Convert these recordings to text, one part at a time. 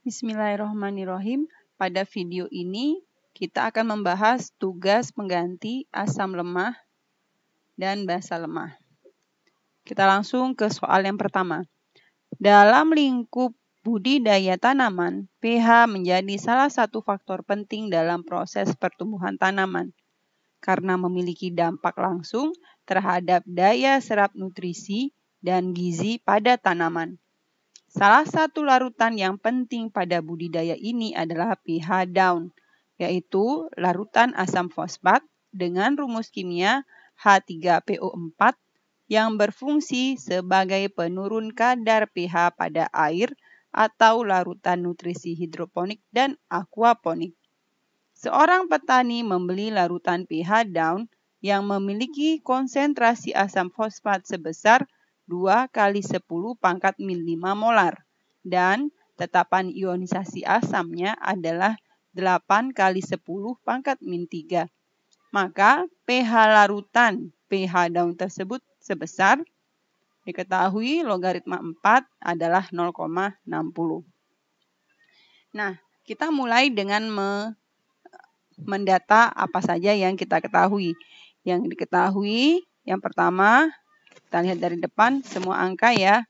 Bismillahirrahmanirrahim. Pada video ini kita akan membahas tugas pengganti asam lemah dan basa lemah. Kita langsung ke soal yang pertama. Dalam lingkup budidaya tanaman, pH menjadi salah satu faktor penting dalam proses pertumbuhan tanaman karena memiliki dampak langsung terhadap daya serap nutrisi dan gizi pada tanaman. Salah satu larutan yang penting pada budidaya ini adalah pH daun, yaitu larutan asam fosfat dengan rumus kimia H3PO4 yang berfungsi sebagai penurun kadar pH pada air atau larutan nutrisi hidroponik dan aquaponik. Seorang petani membeli larutan pH daun yang memiliki konsentrasi asam fosfat sebesar 2 kali 10 pangkat min 5 molar dan tetapan ionisasi asamnya adalah 8 kali 10 pangkat min 3. Maka pH larutan pH daun tersebut sebesar diketahui logaritma 4 adalah 0,60. Nah, kita mulai dengan mendata apa saja yang kita ketahui. Yang diketahui yang pertama, kita lihat dari depan semua angka ya.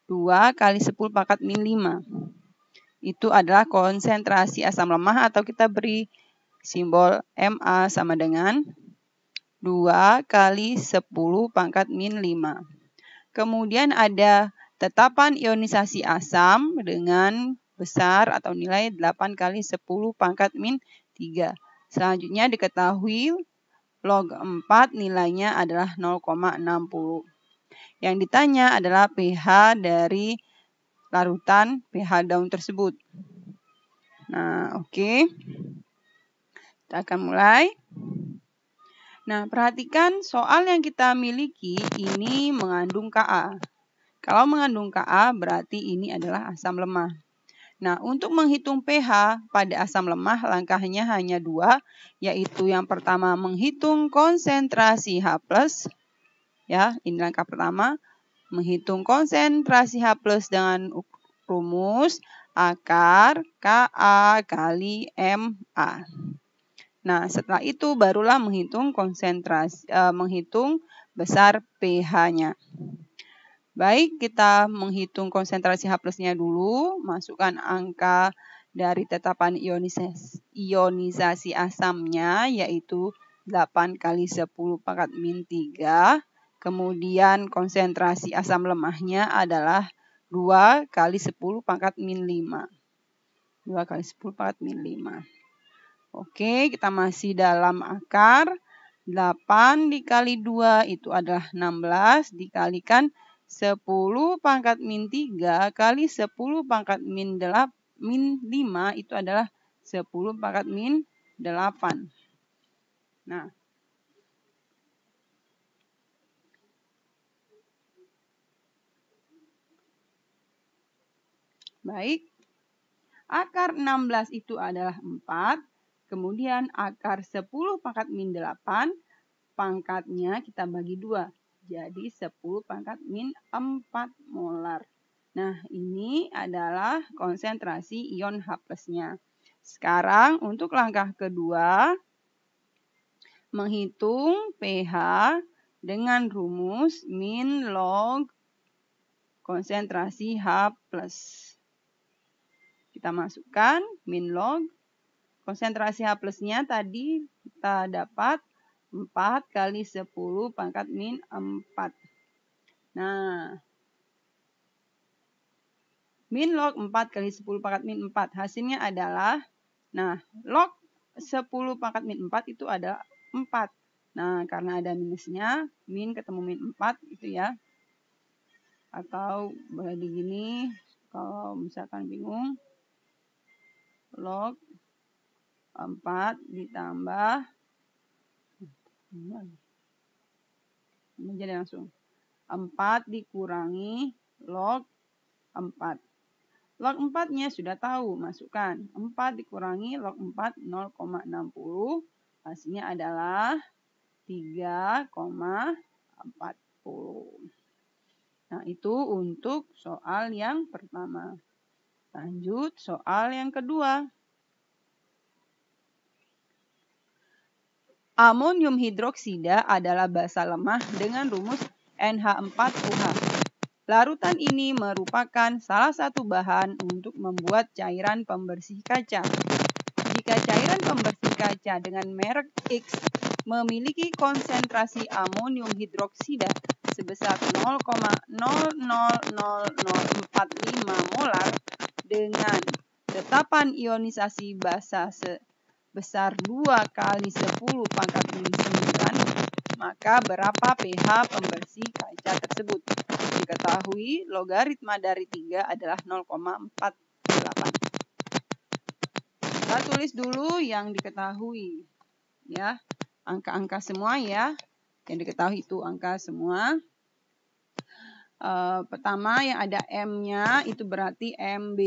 2 kali 10 pangkat min 5. Itu adalah konsentrasi asam lemah atau kita beri simbol Ma sama dengan 2 kali 10 pangkat min 5. Kemudian ada tetapan ionisasi asam dengan besar atau nilai 8 kali 10 pangkat min 3. Selanjutnya diketahui log 4 nilainya adalah 0,60. Yang ditanya adalah pH dari larutan pH daun tersebut. Nah, oke. Kita akan mulai. Nah, perhatikan soal yang kita miliki ini mengandung Ka. Kalau mengandung Ka berarti ini adalah asam lemah. Nah, untuk menghitung pH pada asam lemah langkahnya hanya 2, yaitu yang pertama menghitung konsentrasi H+. Ya, ini langkah pertama. Menghitung konsentrasi H+ dengan rumus akar Ka kali Ma. Nah, setelah itu barulah menghitung menghitung besar pH-nya. Baik, kita menghitung konsentrasi H+-nya dulu, masukkan angka dari tetapan ionisasi asamnya yaitu 8 kali 10 pangkat min 3. Kemudian konsentrasi asam lemahnya adalah 2 kali 10 pangkat min 5. 2 kali 10 pangkat min 5. Oke, kita masih dalam akar. 8 dikali 2 itu adalah 16 dikalikan 10 pangkat min 3 kali 10 pangkat min 5 itu adalah 10 pangkat min 8. Nah, baik. Akar 16 itu adalah 4. Kemudian akar 10 pangkat min 8, pangkatnya kita bagi 2. Jadi 10 pangkat min 4 molar. Nah, ini adalah konsentrasi ion H+-nya. Sekarang untuk langkah kedua, menghitung pH dengan rumus min log konsentrasi H+. Kita masukkan min log konsentrasi H+-nya tadi kita dapat 4 kali 10 pangkat min 4. Nah, min log 4 kali 10 pangkat min 4. Hasilnya adalah, nah, log 10 pangkat min 4 itu ada 4. Nah, karena ada minusnya, min ketemu min 4 itu ya. Atau boleh begini, kalau misalkan bingung. Log 4 ditambah menjadi langsung 4 dikurangi log 4. Log 4-nya sudah tahu, masukkan 4 dikurangi log 4 0,60. Hasilnya adalah 3,40. Nah, itu untuk soal yang pertama. Lanjut soal yang kedua. Amonium hidroksida adalah basa lemah dengan rumus NH4OH. Larutan ini merupakan salah satu bahan untuk membuat cairan pembersih kaca. Jika cairan pembersih kaca dengan merek X memiliki konsentrasi amonium hidroksida sebesar 0,000045 molar dengan tetapan ionisasi basa sebesar 2 kali 10 pangkat min 9, maka berapa pH pembersih kaca tersebut? Diketahui logaritma dari 3 adalah 0,48. Kita tulis dulu yang diketahui. Ya, angka-angka semua ya. Yang diketahui itu angka semua. Pertama yang ada M-nya itu berarti MB.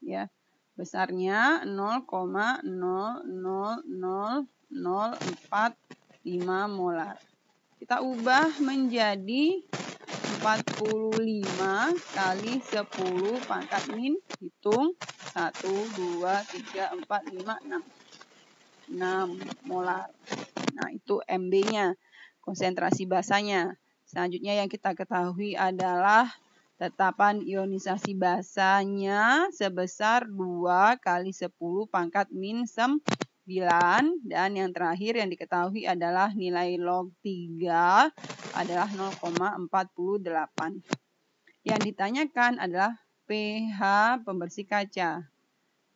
Ya, besarnya 0,000045 molar. Kita ubah menjadi 45 kali 10 pangkat min, hitung 1, 2, 3, 4, 5, 6. 6 molar. Nah, itu MB-nya, konsentrasi basanya. Selanjutnya yang kita ketahui adalah tetapan ionisasi basanya sebesar 2 kali 10 pangkat min 9. Dan yang terakhir yang diketahui adalah nilai log 3 adalah 0,48. Yang ditanyakan adalah pH pembersih kaca.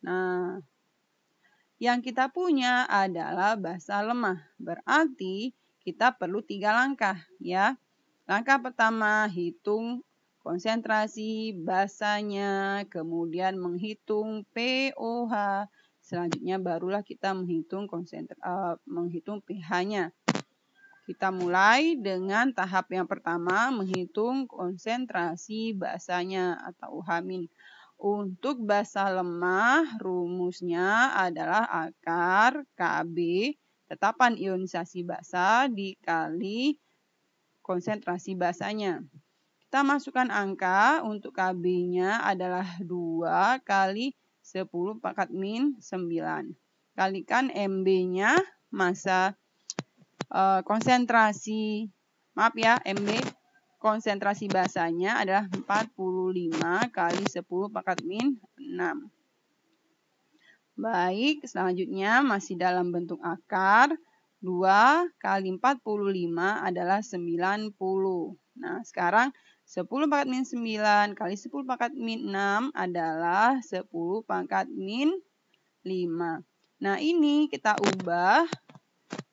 Nah, yang kita punya adalah basa lemah. Berarti kita perlu 3 langkah ya. Langkah pertama, hitung konsentrasi basanya, kemudian menghitung pOH. Selanjutnya barulah kita menghitung pH-nya. Kita mulai dengan tahap yang pertama, menghitung konsentrasi basanya atau OH-. Untuk basa lemah, rumusnya adalah akar Kb, tetapan ionisasi basa dikali konsentrasi basanya. Kita masukkan angka, untuk Kb-nya adalah 2 kali 10 pangkat min 9. Kalikan MB-nya, massa konsentrasi, maaf ya, MB konsentrasi basanya adalah 45 kali 10 pangkat min 6. Baik, selanjutnya masih dalam bentuk akar. 2 kali 45 adalah 90. Nah, sekarang 10 pangkat min 9 kali 10 pangkat min 6 adalah 10 pangkat min 5. Nah, ini kita ubah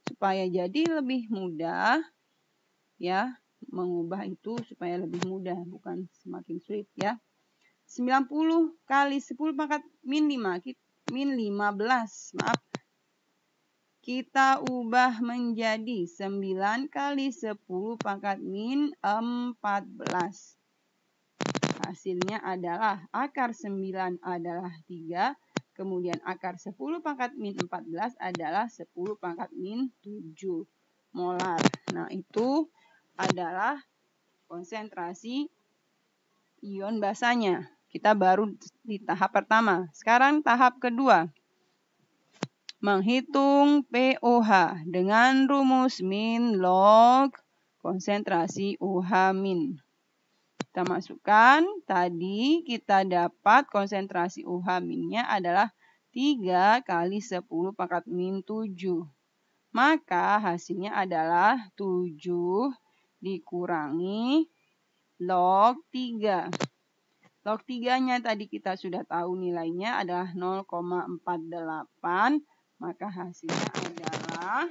supaya jadi lebih mudah. Ya, mengubah itu supaya lebih mudah, bukan semakin sulit ya. 90 kali 10 pangkat min 5, min 15, maaf. Kita ubah menjadi 9 kali 10 pangkat min 14. Hasilnya adalah akar 9 adalah 3, kemudian akar 10 pangkat min 14 adalah 10 pangkat min 7 molar. Nah, itu adalah konsentrasi ion basanya. Kita baru di tahap pertama. Sekarang tahap kedua. Menghitung pOH dengan rumus min log konsentrasi OH min. Kita masukkan, tadi kita dapat konsentrasi OH minnya adalah 3 kali 10 pangkat min 7. Maka hasilnya adalah 7 dikurangi log 3. Log 3-nya tadi kita sudah tahu nilainya adalah 0,48. Maka hasilnya adalah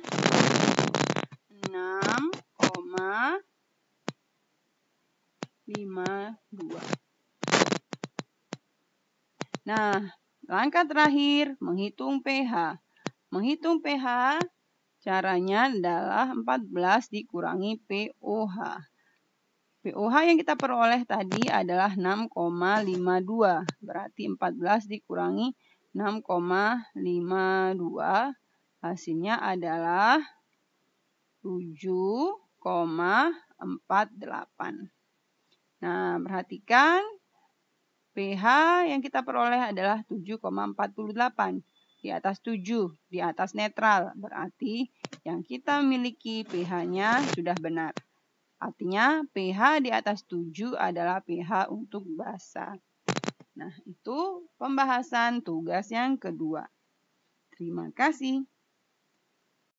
6,52. Nah, langkah terakhir menghitung pH. Menghitung pH caranya adalah 14 dikurangi pOH. pOH yang kita peroleh tadi adalah 6,52. Berarti 14 dikurangi 6,52. Hasilnya adalah 7,48. Nah, perhatikan pH yang kita peroleh adalah 7,48. Di atas 7, di atas netral. Berarti yang kita miliki pH-nya sudah benar. Artinya pH di atas 7 adalah pH untuk basa. Nah, itu pembahasan tugas yang kedua. Terima kasih.